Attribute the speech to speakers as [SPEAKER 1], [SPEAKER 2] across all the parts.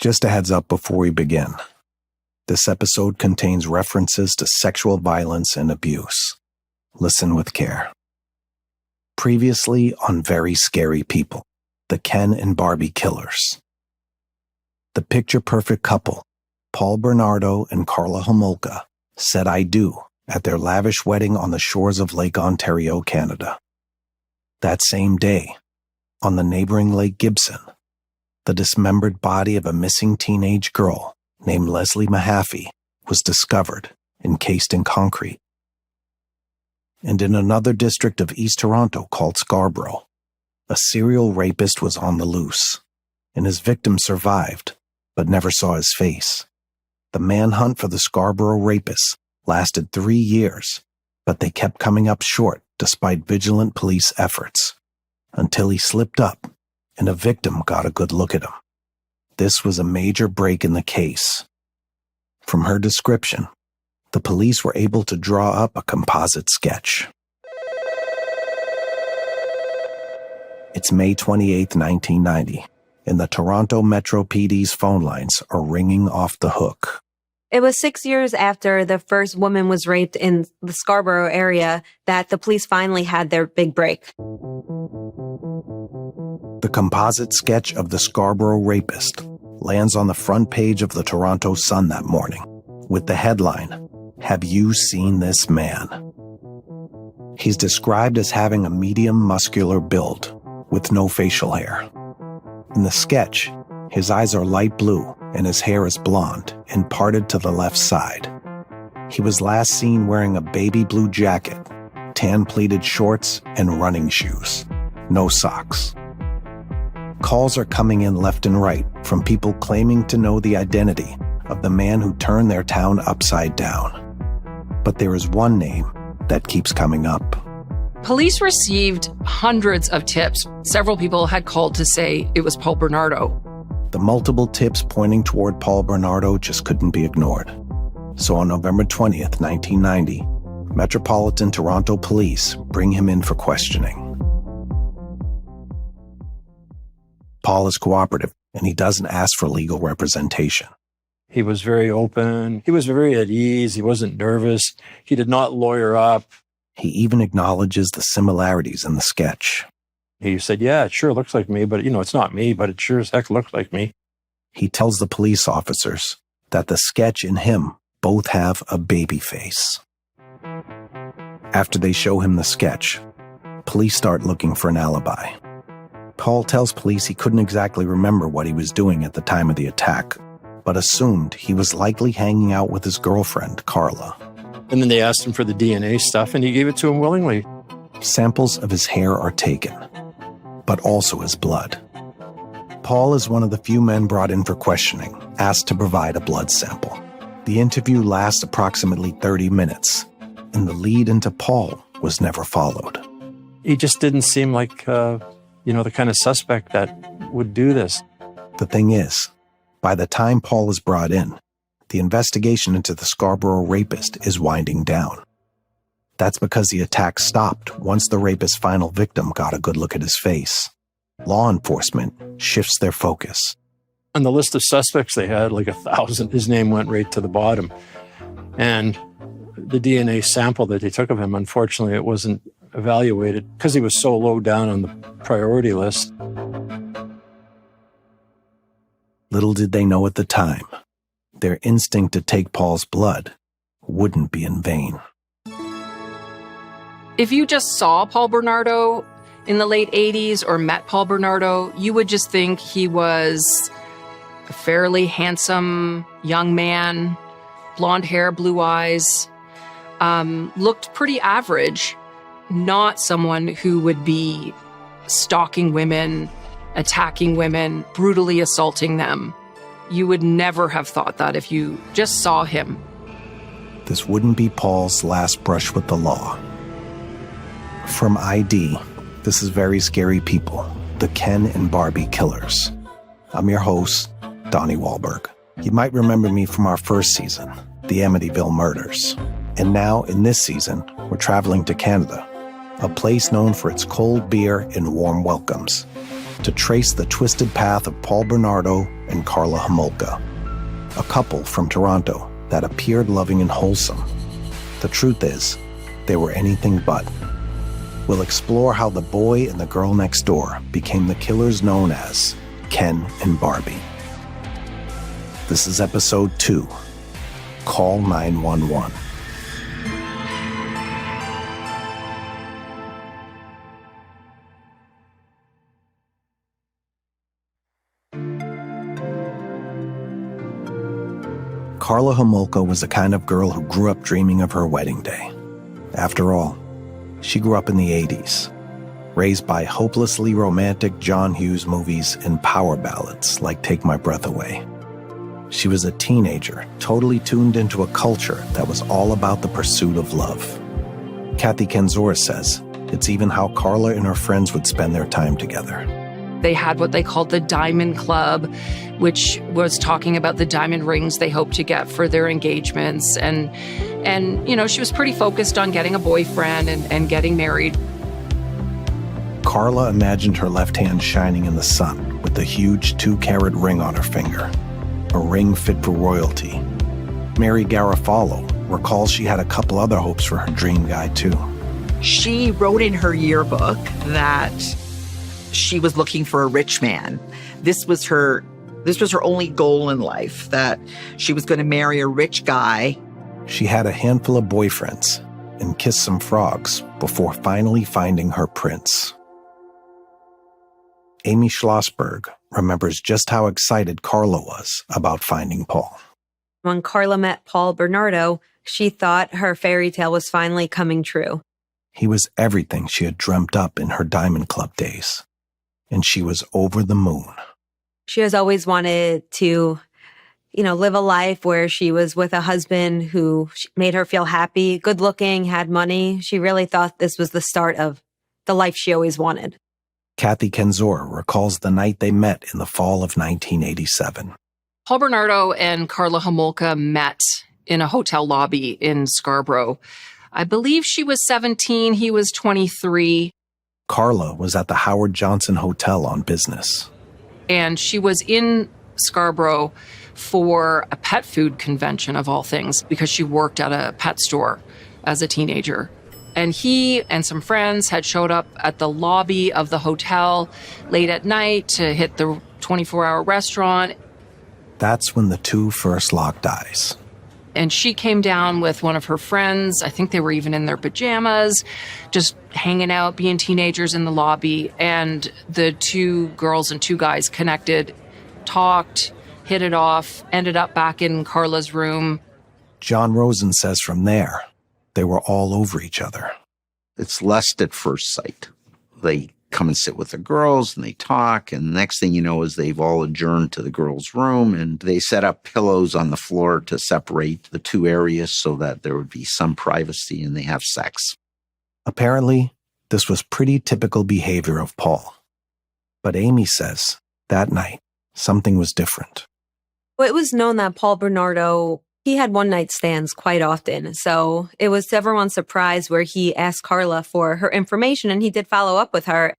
[SPEAKER 1] Just a heads up before we begin. This episode contains references to sexual violence and abuse. Listen with care. Previously on Very Scary People, the Ken and Barbie killers. The picture-perfect couple, Paul Bernardo and Karla Homolka, said "I do" at their lavish wedding on the shores of Lake Ontario, Canada. That same day, on the neighboring Lake Gibson, the dismembered body of a missing teenage girl named Leslie Mahaffey was discovered, encased in concrete. And in another district of East Toronto called Scarborough, a serial rapist was on the loose, and his victim survived, but never saw his face. The manhunt for the Scarborough Rapist lasted 3 years, but they kept coming up short despite vigilant police efforts, until he slipped up and a victim got a good look at him. This was a major break in the case. From her description, the police were able to draw up a composite sketch. It's May 28, 1990, and the Toronto Metro PD's phone lines are ringing off the hook.
[SPEAKER 2] It was 6 years after the first woman was raped in the Scarborough area that the police finally had their big break.
[SPEAKER 1] The composite sketch of the Scarborough Rapist lands on the front page of the Toronto Sun that morning, with the headline, "Have you seen this man?" He's described as having a medium muscular build, with no facial hair. In the sketch, his eyes are light blue and his hair is blonde and parted to the left side. He was last seen wearing a baby blue jacket, tan pleated shorts, and running shoes. No socks. Calls are coming in left and right from people claiming to know the identity of the man who turned their town upside down. But there is one name that keeps coming up.
[SPEAKER 3] Police received hundreds of tips. Several people had called to say it was Paul Bernardo.
[SPEAKER 1] The multiple tips pointing toward Paul Bernardo just couldn't be ignored. So on November 20th, 1990, Metropolitan Toronto Police bring him in for questioning. Paul is cooperative, and he doesn't ask for legal representation.
[SPEAKER 4] He was very open. He was very at ease. He wasn't nervous. He did not lawyer up.
[SPEAKER 1] He even acknowledges the similarities in the sketch.
[SPEAKER 4] He said, "Yeah, it sure looks like me, but it's not me, but it sure as heck looks like me."
[SPEAKER 1] He tells the police officers that the sketch and him both have a baby face. After they show him the sketch, police start looking for an alibi. Paul tells police he couldn't exactly remember what he was doing at the time of the attack, but assumed he was likely hanging out with his girlfriend, Karla.
[SPEAKER 4] And then they asked him for the DNA stuff, and he gave it to him willingly.
[SPEAKER 1] Samples of his hair are taken, but also his blood. Paul is one of the few men brought in for questioning, asked to provide a blood sample. The interview lasts approximately 30 minutes, and the lead into Paul was never followed.
[SPEAKER 4] He just didn't seem like, the kind of suspect that would do this.
[SPEAKER 1] The thing is, by the time Paul is brought in, the investigation into the Scarborough Rapist is winding down. That's because the attack stopped once the rapist's final victim got a good look at his face. Law enforcement shifts their focus.
[SPEAKER 4] On the list of suspects they had, like 1,000, his name went right to the bottom. And the DNA sample that they took of him, unfortunately, it wasn't evaluated because he was so low down on the priority list.
[SPEAKER 1] Little did they know at the time, their instinct to take Paul's blood wouldn't be in vain.
[SPEAKER 3] If you just saw Paul Bernardo in the late 80s or met Paul Bernardo, you would just think he was a fairly handsome young man, blonde hair, blue eyes, looked pretty average, not someone who would be stalking women, attacking women, brutally assaulting them. You would never have thought that if you just saw him.
[SPEAKER 1] This wouldn't be Paul's last brush with the law. From ID, this is Very Scary People, the Ken and Barbie killers. I'm your host, Donnie Wahlberg. You might remember me from our first season, the Amityville Murders. And now, in this season, we're traveling to Canada, a place known for its cold beer and warm welcomes, to trace the twisted path of Paul Bernardo and and Karla Homolka, a couple from Toronto that appeared loving and wholesome. The truth is, they were anything but. We'll explore how the boy and the girl next door became the killers known as Ken and Barbie. This is episode 2, Call 911. Karla Homolka was the kind of girl who grew up dreaming of her wedding day. After all, she grew up in the 80s, raised by hopelessly romantic John Hughes movies and power ballads like Take My Breath Away. She was a teenager, totally tuned into a culture that was all about the pursuit of love. Kathy Kenzora says it's even how Karla and her friends would spend their time together.
[SPEAKER 3] They had what they called the Diamond Club, which was talking about the diamond rings they hoped to get for their engagements. And she was pretty focused on getting a boyfriend and getting married.
[SPEAKER 1] Karla imagined her left hand shining in the sun with a huge 2-carat ring on her finger, a ring fit for royalty. Mary Garofalo recalls she had a couple other hopes for her dream guy, too.
[SPEAKER 5] She wrote in her yearbook that she was looking for a rich man. This was her only goal in life, that she was going to marry a rich guy.
[SPEAKER 1] She had a handful of boyfriends and kissed some frogs before finally finding her prince. Amy Schlossberg remembers just how excited Karla was about finding Paul.
[SPEAKER 2] When Karla met Paul Bernardo, she thought her fairy tale was finally coming true.
[SPEAKER 1] He was everything she had dreamt up in her Diamond Club days, and she was over the moon.
[SPEAKER 2] She has always wanted to, live a life where she was with a husband who made her feel happy, good looking, had money. She really thought this was the start of the life she always wanted.
[SPEAKER 1] Kathy Kenzora recalls the night they met in the fall of 1987.
[SPEAKER 3] Paul Bernardo and Karla Homolka met in a hotel lobby in Scarborough. I believe she was 17, he was 23.
[SPEAKER 1] Karla was at the Howard Johnson Hotel on business.
[SPEAKER 3] And she was in Scarborough for a pet food convention, of all things, because she worked at a pet store as a teenager. And he and some friends had showed up at the lobby of the hotel late at night to hit the 24-hour restaurant.
[SPEAKER 1] That's when the two first locked eyes.
[SPEAKER 3] And she came down with one of her friends. I think they were even in their pajamas, just hanging out, being teenagers in the lobby. And the two girls and two guys connected, talked, hit it off, ended up back in Karla's room.
[SPEAKER 1] John Rosen says from there, they were all over each other.
[SPEAKER 6] It's lust at first sight. They come and sit with the girls and they talk, and the next thing you know is they've all adjourned to the girls' room and they set up pillows on the floor to separate the two areas so that there would be some privacy, and they have sex.
[SPEAKER 1] Apparently, this was pretty typical behavior of Paul. But Amy says that night, something was different.
[SPEAKER 2] Well, it was known that Paul Bernardo, he had one-night stands quite often. So it was to everyone's surprise where he asked Karla for her information, and he did follow up with her.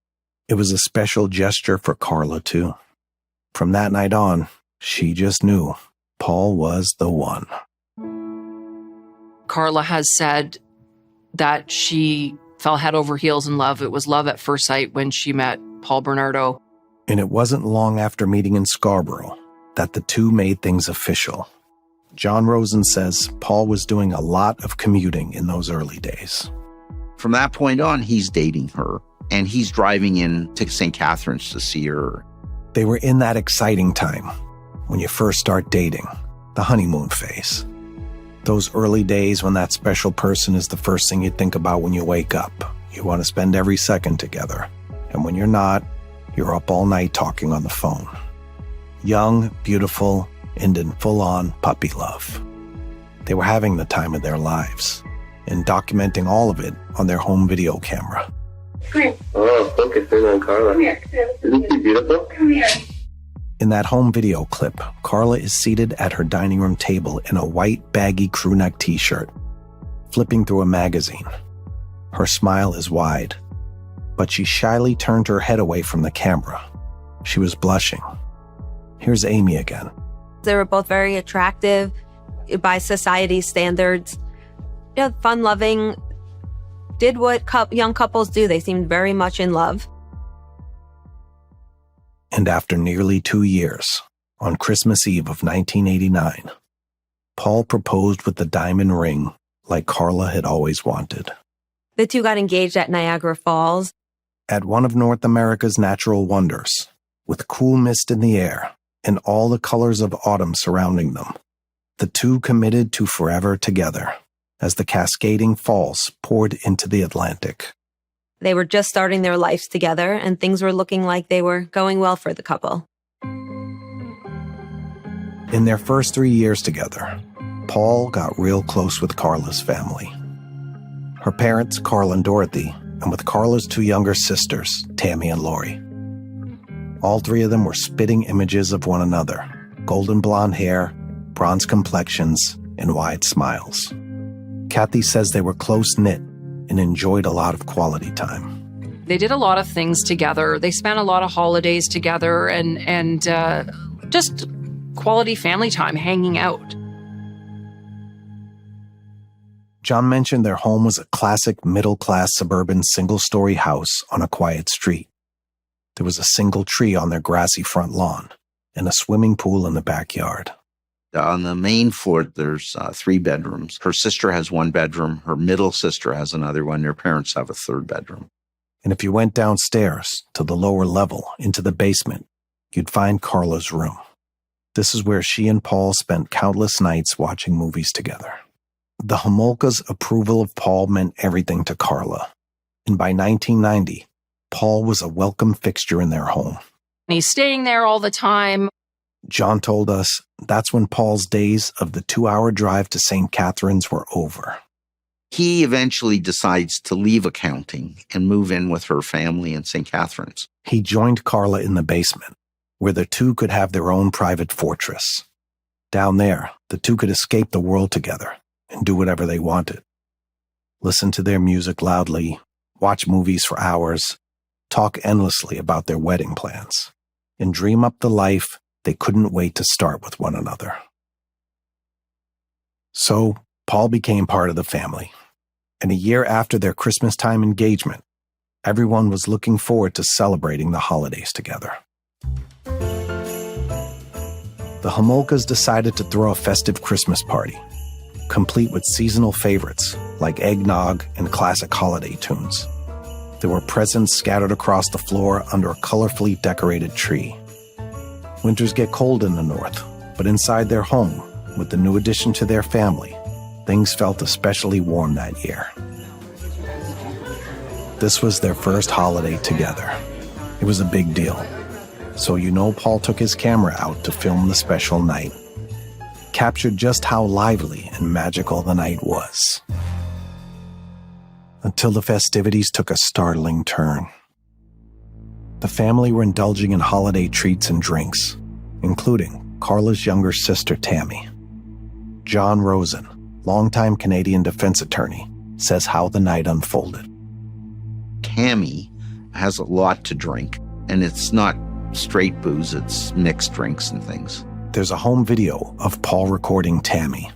[SPEAKER 1] It was a special gesture for Karla, too. From that night on, she just knew Paul was the one.
[SPEAKER 3] Karla has said that she fell head over heels in love. It was love at first sight when she met Paul Bernardo.
[SPEAKER 1] And it wasn't long after meeting in Scarborough that the two made things official. John Rosen says Paul was doing a lot of commuting in those early days.
[SPEAKER 6] From that point on, he's dating her, and he's driving in to St. Catharines to see her.
[SPEAKER 1] They were in that exciting time when you first start dating, the honeymoon phase. Those early days when that special person is the first thing you think about when you wake up. You want to spend every second together. And when you're not, you're up all night talking on the phone. Young, beautiful, and in full-on puppy love. They were having the time of their lives and documenting all of it on their home video camera.
[SPEAKER 7] Come here. Oh, focus in on Karla. Come here. Isn't she beautiful? Come here.
[SPEAKER 1] In that home video clip, Karla is seated at her dining room table in a white, baggy crewneck t-shirt, flipping through a magazine. Her smile is wide, but she shyly turned her head away from the camera. She was blushing. Here's Amy again.
[SPEAKER 2] They were both very attractive by society's standards. Yeah, fun-loving, did what young couples do. They seemed very much in love.
[SPEAKER 1] And after nearly 2 years, on Christmas Eve of 1989, Paul proposed with the diamond ring like Karla had always wanted.
[SPEAKER 2] The two got engaged at Niagara Falls.
[SPEAKER 1] At one of North America's natural wonders, with cool mist in the air and all the colors of autumn surrounding them, the two committed to forever together as the cascading falls poured into the Atlantic.
[SPEAKER 2] They were just starting their lives together, and things were looking like they were going well for the couple.
[SPEAKER 1] In their first 3 years together, Paul got real close with Karla's family. Her parents, Karla and Dorothy, and with Karla's 2 younger sisters, Tammy and Lori. All 3 of them were spitting images of one another: golden blonde hair, bronze complexions, and wide smiles. Kathy says they were close-knit and enjoyed a lot of quality time.
[SPEAKER 3] They did a lot of things together. They spent a lot of holidays together and just quality family time, hanging out.
[SPEAKER 1] John mentioned their home was a classic middle-class suburban single-story house on a quiet street. There was a single tree on their grassy front lawn and a swimming pool in the backyard.
[SPEAKER 6] On the main floor, there's 3 bedrooms. Her sister has 1 bedroom. Her middle sister has another one. Their parents have a 3rd bedroom.
[SPEAKER 1] And if you went downstairs to the lower level into the basement, you'd find Karla's room. This is where she and Paul spent countless nights watching movies together. The Homolkas' approval of Paul meant everything to Karla. And by 1990, Paul was a welcome fixture in their home.
[SPEAKER 3] He's staying there all the time.
[SPEAKER 1] John told us that's when Paul's days of the 2-hour drive to St. Catharines were over.
[SPEAKER 6] He eventually decides to leave accounting and move in with her family in St. Catharines.
[SPEAKER 1] He joined Karla in the basement, where the two could have their own private fortress. Down there, the two could escape the world together and do whatever they wanted. Listen to their music loudly, watch movies for hours, talk endlessly about their wedding plans, and dream up the life they couldn't wait to start with one another. So, Paul became part of the family, and a year after their Christmas-time engagement, everyone was looking forward to celebrating the holidays together. The Homolkas decided to throw a festive Christmas party, complete with seasonal favorites like eggnog and classic holiday tunes. There were presents scattered across the floor under a colorfully decorated tree. Winters get cold in the north, but inside their home, with the new addition to their family, things felt especially warm that year. This was their first holiday together. It was a big deal. So you know Paul took his camera out to film the special night. Captured just how lively and magical the night was. Until the festivities took a startling turn. The family were indulging in holiday treats and drinks, including Karla's younger sister, Tammy. John Rosen, longtime Canadian defense attorney, says how the night unfolded.
[SPEAKER 6] Tammy has a lot to drink, and it's not straight booze, it's mixed drinks and things.
[SPEAKER 1] There's a home video of Paul recording Tammy.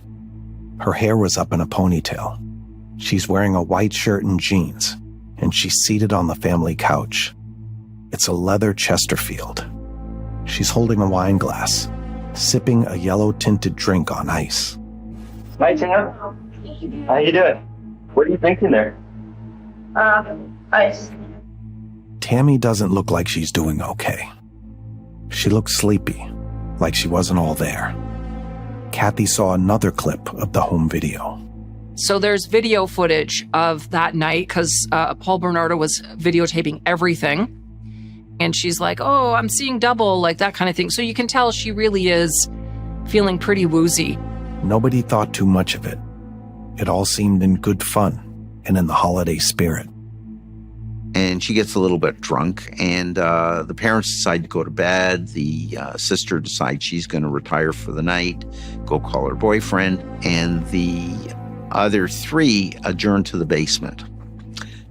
[SPEAKER 1] Her hair was up in a ponytail. She's wearing a white shirt and jeans, and she's seated on the family couch. It's a leather Chesterfield. She's holding a wine glass, sipping a yellow-tinted drink on ice.
[SPEAKER 7] Hi, Tina. How you doing? What are you drinking there? Ice.
[SPEAKER 1] Tammy doesn't look like she's doing okay. She looks sleepy, like she wasn't all there. Kathy saw another clip of the home video.
[SPEAKER 3] So there's video footage of that night because Paul Bernardo was videotaping everything. And she's like, oh, I'm seeing double, like that kind of thing. So you can tell she really is feeling pretty woozy.
[SPEAKER 1] Nobody thought too much of it. It all seemed in good fun and in the holiday spirit.
[SPEAKER 6] And she gets a little bit drunk, and the parents decide to go to bed. The sister decides she's going to retire for the night, go call her boyfriend, and the other 3 adjourn to the basement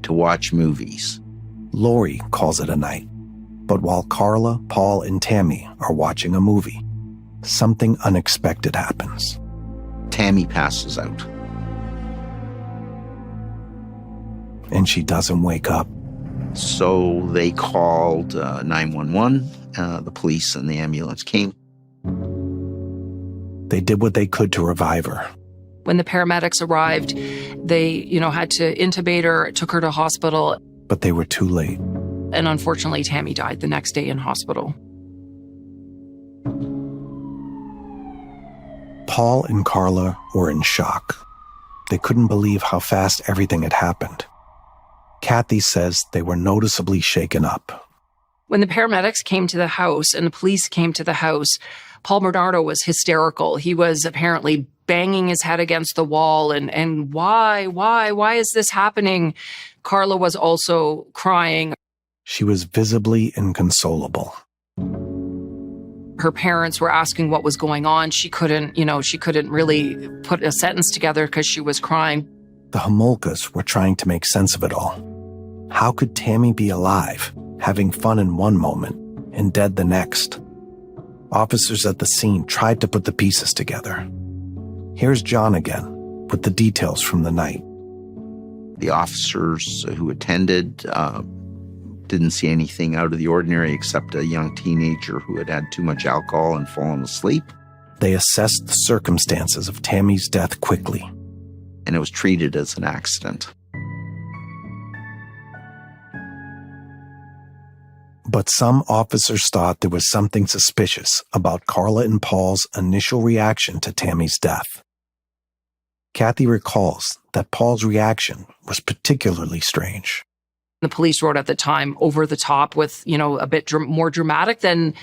[SPEAKER 6] to watch movies.
[SPEAKER 1] Lori calls it a night, But while Karla, Paul, and Tammy are watching a movie, something unexpected happens.
[SPEAKER 6] Tammy passes out.
[SPEAKER 1] And she doesn't wake up.
[SPEAKER 6] So they called 911. The police and the ambulance came.
[SPEAKER 1] They did what they could to revive her.
[SPEAKER 3] When the paramedics arrived, they, had to intubate her, took her to hospital.
[SPEAKER 1] But they were too late.
[SPEAKER 3] And unfortunately, Tammy died the next day in hospital.
[SPEAKER 1] Paul and Karla were in shock. They couldn't believe how fast everything had happened. Kathy says they were noticeably shaken up.
[SPEAKER 3] When the paramedics came to the house and the police came to the house, Paul Bernardo was hysterical. He was apparently banging his head against the wall and why is this happening? Karla was also crying.
[SPEAKER 1] She was visibly inconsolable.
[SPEAKER 3] Her parents were asking what was going on. She couldn't really put a sentence together because she was crying.
[SPEAKER 1] The Homolkas were trying to make sense of it all. How could Tammy be alive, having fun in one moment and dead the next? Officers at the scene tried to put the pieces together. Here's John again with the details from the night.
[SPEAKER 6] The officers who attended didn't see anything out of the ordinary except a young teenager who had had too much alcohol and fallen asleep.
[SPEAKER 1] They assessed the circumstances of Tammy's death quickly.
[SPEAKER 6] And it was treated as an accident.
[SPEAKER 1] But some officers thought there was something suspicious about Karla and Paul's initial reaction to Tammy's death. Kathy recalls that Paul's reaction was particularly strange.
[SPEAKER 3] The police wrote at the time over the top with, a bit more dramatic than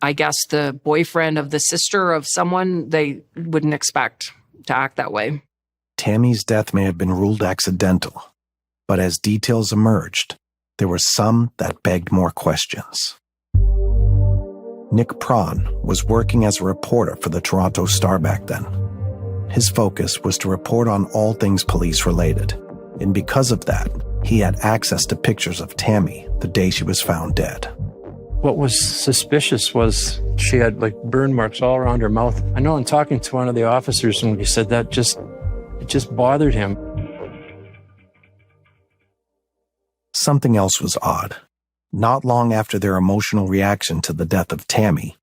[SPEAKER 3] I guess the boyfriend of the sister of someone. They wouldn't expect to act that way.
[SPEAKER 1] Tammy's death may have been ruled accidental, but as details emerged, there were some that begged more questions. Nick Prawn was working as a reporter for the Toronto Star back then. His focus was to report on all things police-related, and because of that, he had access to pictures of Tammy the day she was found dead.
[SPEAKER 4] What was suspicious was she had burn marks all around her mouth. I know in talking to one of the officers, and he said that it just bothered him.
[SPEAKER 1] Something else was odd. Not long after their emotional reaction to the death of Tammy,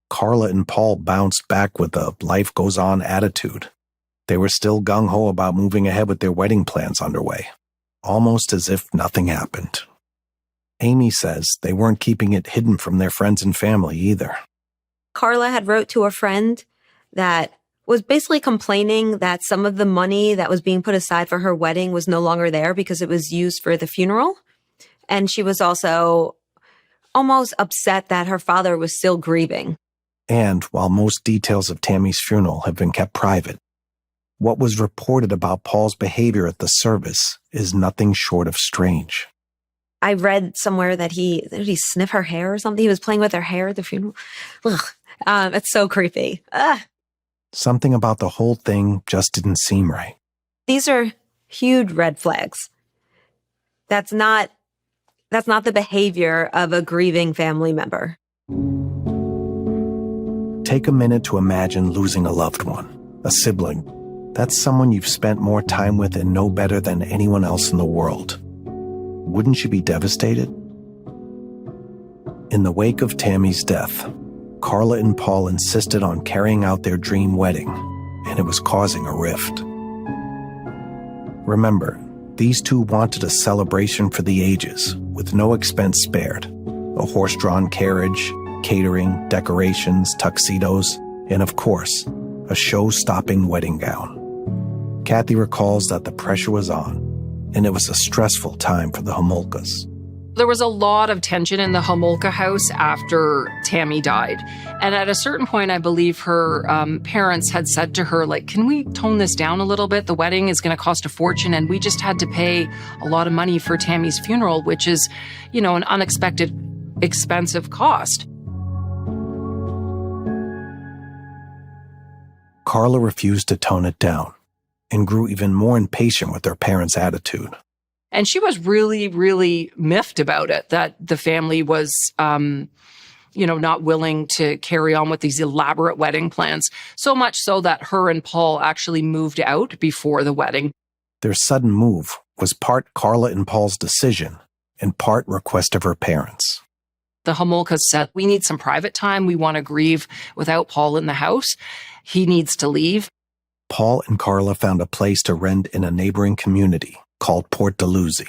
[SPEAKER 1] Karla and Paul bounced back with a life-goes-on attitude. They were still gung-ho about moving ahead with their wedding plans underway, almost as if nothing happened. Amy says they weren't keeping it hidden from their friends and family either.
[SPEAKER 2] Karla had wrote to a friend that was basically complaining that some of the money that was being put aside for her wedding was no longer there because it was used for the funeral. And she was also almost upset that her father was still grieving.
[SPEAKER 1] And while most details of Tammy's funeral have been kept private, what was reported about Paul's behavior at the service is nothing short of strange.
[SPEAKER 2] I read somewhere that did he sniff her hair or something? He was playing with her hair at the funeral. Ugh. It's so creepy. Ugh.
[SPEAKER 1] Something about the whole thing just didn't seem right.
[SPEAKER 2] These are huge red flags. That's not the behavior of a grieving family member.
[SPEAKER 1] Take a minute to imagine losing a loved one, a sibling. That's someone you've spent more time with and know better than anyone else in the world. Wouldn't you be devastated? In the wake of Tammy's death, Karla and Paul insisted on carrying out their dream wedding, and it was causing a rift. Remember, these two wanted a celebration for the ages, with no expense spared. A horse-drawn carriage, catering, decorations, tuxedos, and of course, a show-stopping wedding gown. Kathy recalls that the pressure was on, and it was a stressful time for the Homolkas.
[SPEAKER 3] There was a lot of tension in the Homolka house after Tammy died. And at a certain point, I believe her parents had said to her, can we tone this down a little bit? The wedding is going to cost a fortune, and we just had to pay a lot of money for Tammy's funeral, which is, an unexpected, expensive cost.
[SPEAKER 1] Karla refused to tone it down and grew even more impatient with her parents' attitude.
[SPEAKER 3] And she was really, really miffed about it, that the family was, not willing to carry on with these elaborate wedding plans. So much so that her and Paul actually moved out before the wedding.
[SPEAKER 1] Their sudden move was part Karla and Paul's decision and part request of her parents.
[SPEAKER 3] The Homolkas said, we need some private time. We want to grieve without Paul in the house. He needs to leave.
[SPEAKER 1] Paul and Karla found a place to rent in a neighboring community called Port Dalhousie.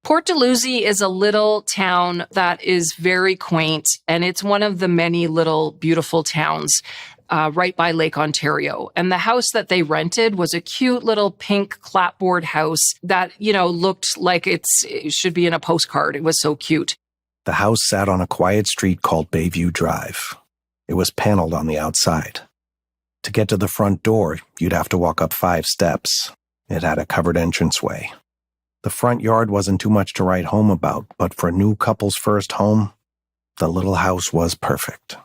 [SPEAKER 3] Port Dalhousie is a little town that is very quaint, and it's one of the many little beautiful towns right by Lake Ontario. And the house that they rented was a cute little pink clapboard house that, looked like it should be in a postcard. It was so cute.
[SPEAKER 1] The house sat on a quiet street called Bayview Drive. It was paneled on the outside. To get to the front door, you'd have to walk up 5 steps. It had a covered entranceway. The front yard wasn't too much to write home about, but for a new couple's first home, the little house was perfect.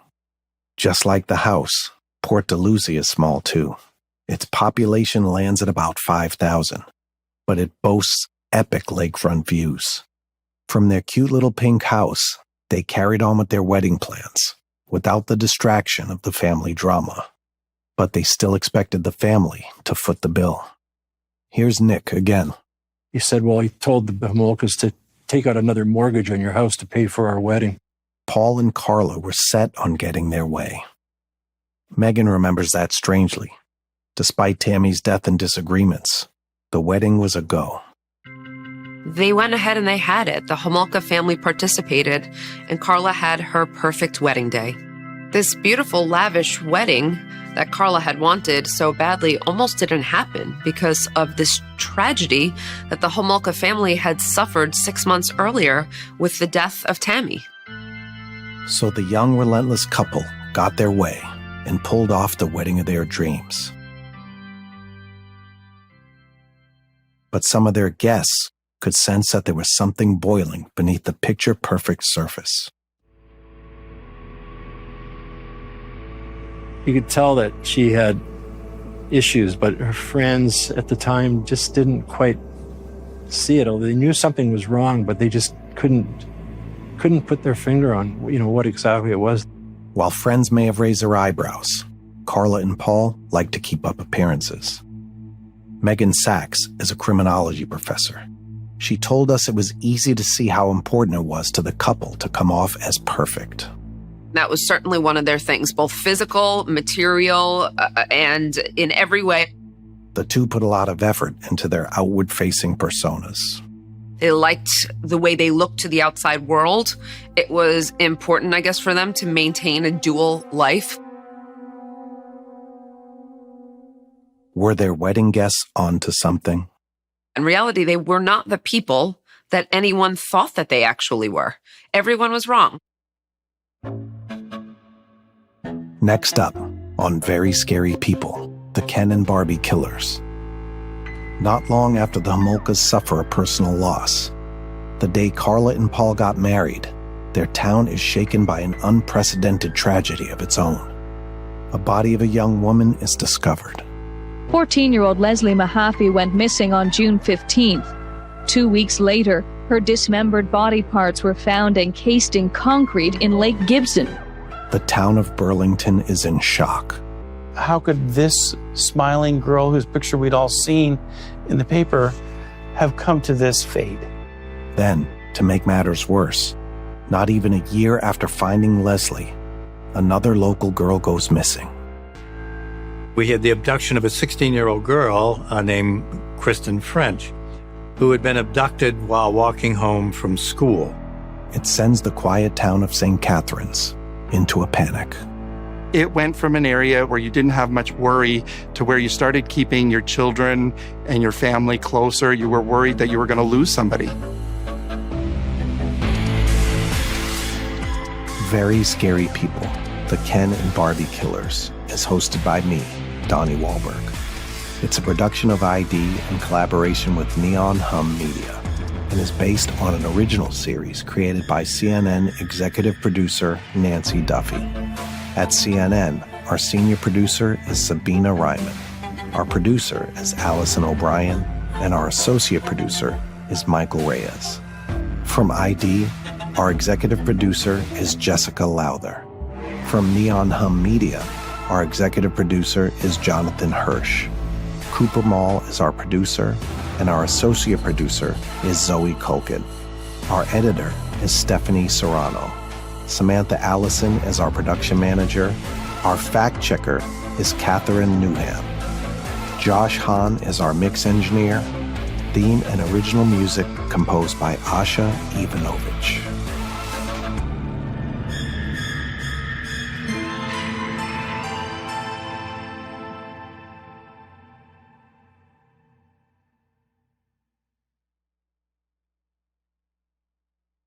[SPEAKER 1] Just like the house, Port Dalhousie is small too. Its population lands at about 5,000, but it boasts epic lakefront views. From their cute little pink house, they carried on with their wedding plans, without the distraction of the family drama. But they still expected the family to foot the bill. Here's Nick again.
[SPEAKER 4] He said, well, he told the Homolkas to take out another mortgage on your house to pay for our wedding.
[SPEAKER 1] Paul and Karla were set on getting their way. Megan remembers that strangely. Despite Tammy's death and disagreements, the wedding was a go.
[SPEAKER 8] They went ahead and they had it. The Homolka family participated, and Karla had her perfect wedding day. This beautiful, lavish wedding that Karla had wanted so badly almost didn't happen because of this tragedy that the Homolka family had suffered 6 months earlier with the death of Tammy.
[SPEAKER 1] So the young, relentless couple got their way and pulled off the wedding of their dreams. But some of their guests could sense that there was something boiling beneath the picture-perfect surface.
[SPEAKER 4] You could tell that she had issues, but her friends at the time just didn't quite see it. They knew something was wrong, but they just couldn't put their finger on, what exactly it was.
[SPEAKER 1] While friends may have raised their eyebrows, Karla and Paul liked to keep up appearances. Megan Sachs is a criminology professor. She told us it was easy to see how important it was to the couple to come off as perfect.
[SPEAKER 8] That was certainly one of their things, both physical, material, and in every way.
[SPEAKER 1] The two put a lot of effort into their outward-facing personas.
[SPEAKER 8] They liked the way they looked to the outside world. It was important, I guess, for them to maintain a dual life.
[SPEAKER 1] Were their wedding guests onto something?
[SPEAKER 8] In reality, they were not the people that anyone thought that they actually were. Everyone was wrong.
[SPEAKER 1] Next up, on Very Scary People, the Ken and Barbie killers. Not long after the Homolkas suffer a personal loss, the day Karla and Paul got married, their town is shaken by an unprecedented tragedy of its own. A body of a young woman is discovered.
[SPEAKER 9] 14-year-old Leslie Mahaffey went missing on June 15th. 2 weeks later, her dismembered body parts were found encased in concrete in Lake Gibson.
[SPEAKER 1] The town of Burlington is in shock.
[SPEAKER 10] How could this smiling girl, whose picture we'd all seen in the paper, have come to this fate?
[SPEAKER 1] Then, to make matters worse, not even a year after finding Leslie, another local girl goes missing.
[SPEAKER 11] We had the abduction of a 16-year-old girl named Kristen French, who had been abducted while walking home from school.
[SPEAKER 1] It sends the quiet town of St. Catharines into a panic.
[SPEAKER 12] It went from an area where you didn't have much worry to where you started keeping your children and your family closer. You were worried that you were going to lose somebody.
[SPEAKER 1] Very Scary People, the Ken and Barbie Killers, is hosted by me, Donnie Wahlberg. It's a production of ID in collaboration with Neon Hum Media and is based on an original series created by CNN executive producer Nancy Duffy. At CNN, our senior producer is Sabina Ryman. Our producer is Allison O'Brien, and our associate producer is Michael Reyes. From ID, our executive producer is Jessica Lowther. From Neon Hum Media, our executive producer is Jonathan Hirsch. Cooper Mall is our producer, and our associate producer is Zoe Culkin. Our editor is Stephanie Serrano. Samantha Allison is our production manager. Our fact checker is Catherine Newham. Josh Hahn is our mix engineer. Theme and original music composed by Asha Ivanovich.